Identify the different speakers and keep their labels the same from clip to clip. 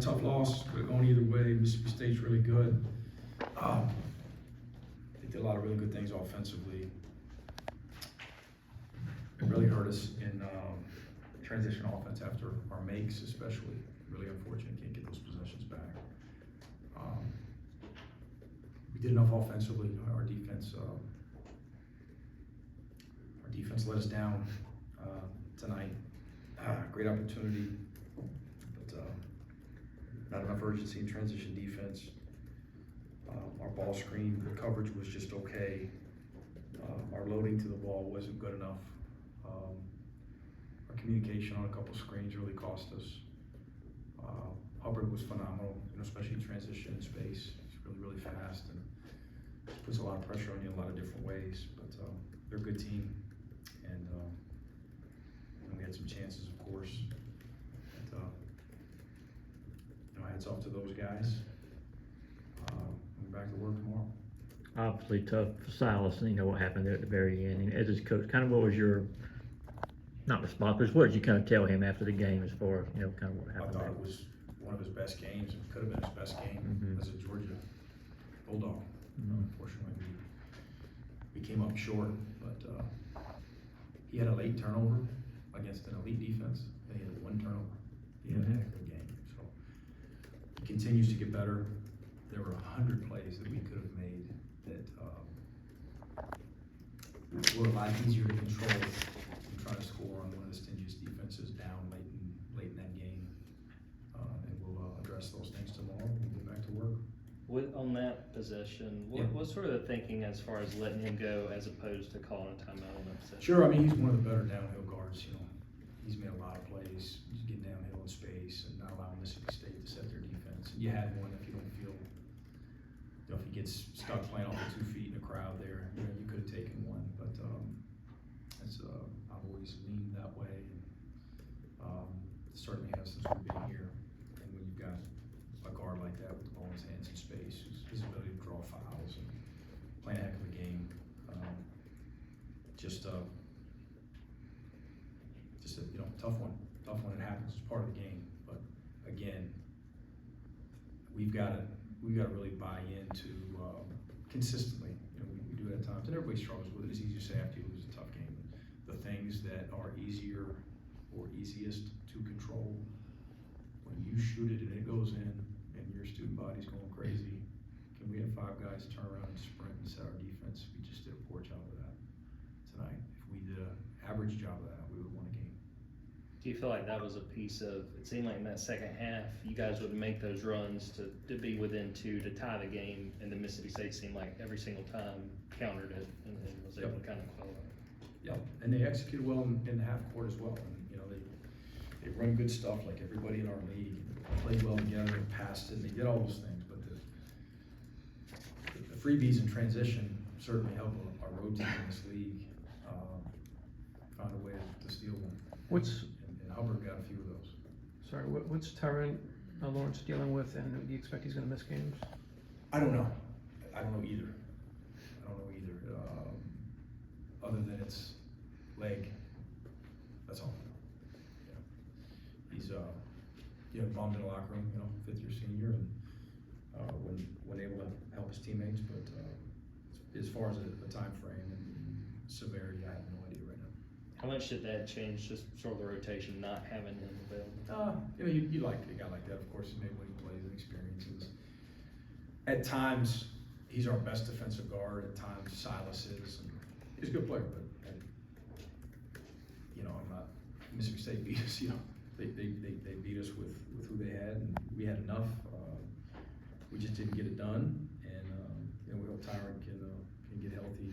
Speaker 1: Tough loss, could have gone either way. Mississippi State's really good. They did a lot of really good things offensively. It really hurt us in transition offense after our makes, especially. Really unfortunate, can't get those possessions back. We did enough offensively. Our defense let us down tonight. Great opportunity, but not enough urgency in transition defense. Our ball screen coverage was just okay. Our loading to the ball wasn't good enough. Our communication on a couple screens really cost us. Hubbard was phenomenal, especially in transition in space. He's really fast and puts a lot of pressure on you in a lot of different ways. But they're a good team, and we had some chances, of course. But, hats off to those guys. We're back to work tomorrow.
Speaker 2: Obviously tough for Silas, and what happened there at the very end. And as his coach, kind of what was your, not response, but what did you kind of tell him after the game as far as, kind of what happened?
Speaker 1: I thought it was one of his best games. It could have been his best game as a Georgia Bulldog. Unfortunately, we came up short, but he had a late turnover against an elite defense, and he had one turnover. He had a heck of a game. So he continues to get better. There were 100 plays that we could have made that were a lot easier to control than trying to score on one of the stingiest defenses down late in that game. And we'll address those things tomorrow when we get back to work.
Speaker 3: On that possession, what's sort of the thinking as far as letting him go as opposed to calling a timeout on that possession?
Speaker 1: Sure, I mean, he's one of the better downhill guards. He's made a lot of plays. He's getting downhill in space and not allowing Mississippi State to set their defense. And you had one if you don't feel, if he gets stuck playing off of 2 feet in a crowd there, you could have taken one. But I've always leaned that way, and certainly have since we've been here. And when you've got a guard like that with the ball in his hands in space, his ability to draw fouls and play a heck of a game. Just a tough one. It happens. It's part of the game. But again, we've got to really buy into consistently. We do it at times, and everybody struggles with it. It's easy to say after you lose a tough game. The things that are easier or easiest to control, when you shoot it and it goes in, and your student body's going crazy, can we have 5 guys turn around and sprint and set our defense? We just did a poor job of that tonight. If we did an average job of that, we would have won a game.
Speaker 3: Do you feel like that was a piece of, it seemed like in that second half, you guys would make those runs to be within 2 to tie the game, and the Mississippi State seemed like every single time countered it and was able to kind of quell it?
Speaker 1: Yeah, and they executed well in the half court as well. And they run good stuff like everybody in our league. Played well together and passed it, and they did all those things. But the freebies in transition certainly help our road team in this league find a way to steal one. And Hubbard got a few of those.
Speaker 4: Sorry, what's Tyron Lawrence dealing with, and do you expect he's going to miss games?
Speaker 1: I don't know. I don't know either. Other than it's leg. That's all. He's bummed in the locker room. 5th-year senior, and when able to help his teammates. But as far as a time frame and severity, I have no idea right now.
Speaker 3: How much did that change just sort of the rotation, not having him available?
Speaker 1: You like a guy like that, of course. He's made winning plays and experiences. At times, he's our best defensive guard. At times, Silas is. And he's a good player, but I'm not. Mississippi State beat us. They beat us with who they had, and we had enough. We just didn't get it done, and we hope Tyron can get healthy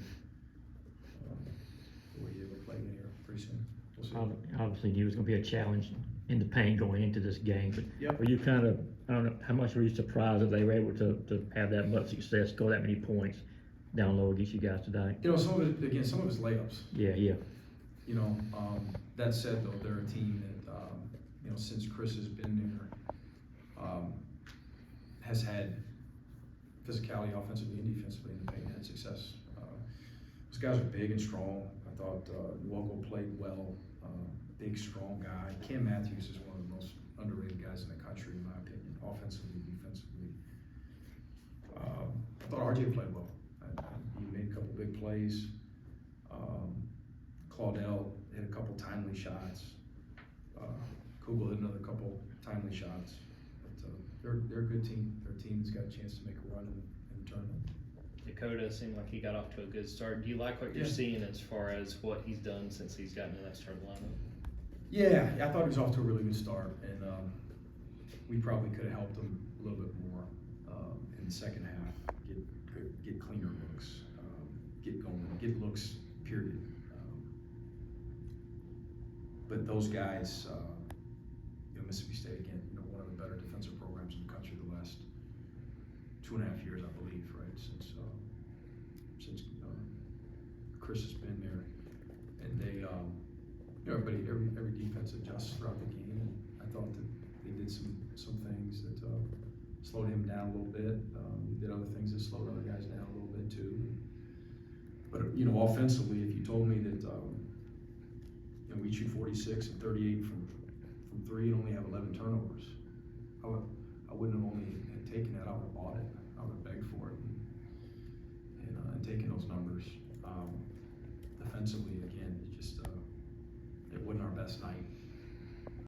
Speaker 1: the way he will play in here pretty soon. We'll see.
Speaker 2: Obviously, he was going to be a challenge in the paint going into this game, but
Speaker 1: Yep.
Speaker 2: were you kind of, I don't know, how much were you surprised that they were able to have that much success, score that many points down low against you guys today?
Speaker 1: Some of his layups.
Speaker 2: Yeah.
Speaker 1: That said, though, they're a team that, since Chris has been there, has had physicality offensively and defensively in the paint, had success. Those guys are big and strong. I thought Nwoko played well. Big, strong guy. Cam Matthews is one of the most underrated guys in the country, in my opinion. RJ played well. He made a couple big plays. Claudel hit a couple timely shots. Kugel hit another couple timely shots. But they're a good team. Their team's got a chance to make a run in the tournament.
Speaker 3: Dakota seemed like he got off to a good start. Do you like what you're
Speaker 1: Yeah.
Speaker 3: seeing as far as what he's done since he's gotten in that starting lineup?
Speaker 1: Yeah, I thought he was off to a really good start, and we probably could have helped him a little bit more in the second half. Get cleaner looks, get going, get looks. Period. But those guys, Mississippi State again, one of the better defensive programs in the country the last 2.5 years, I believe, right? Since Chris has been there, and they, every defense adjusts throughout the game. And I thought that they did some things that slowed him down a little bit. He did other things that slowed other guys down a little bit too. But offensively, if you told me that we shoot 46 and 38 from three and only have 11 turnovers, I wouldn't have only had taken that. I would have bought it. I would have begged for it and taken those numbers. Defensively, again, it wasn't our best night.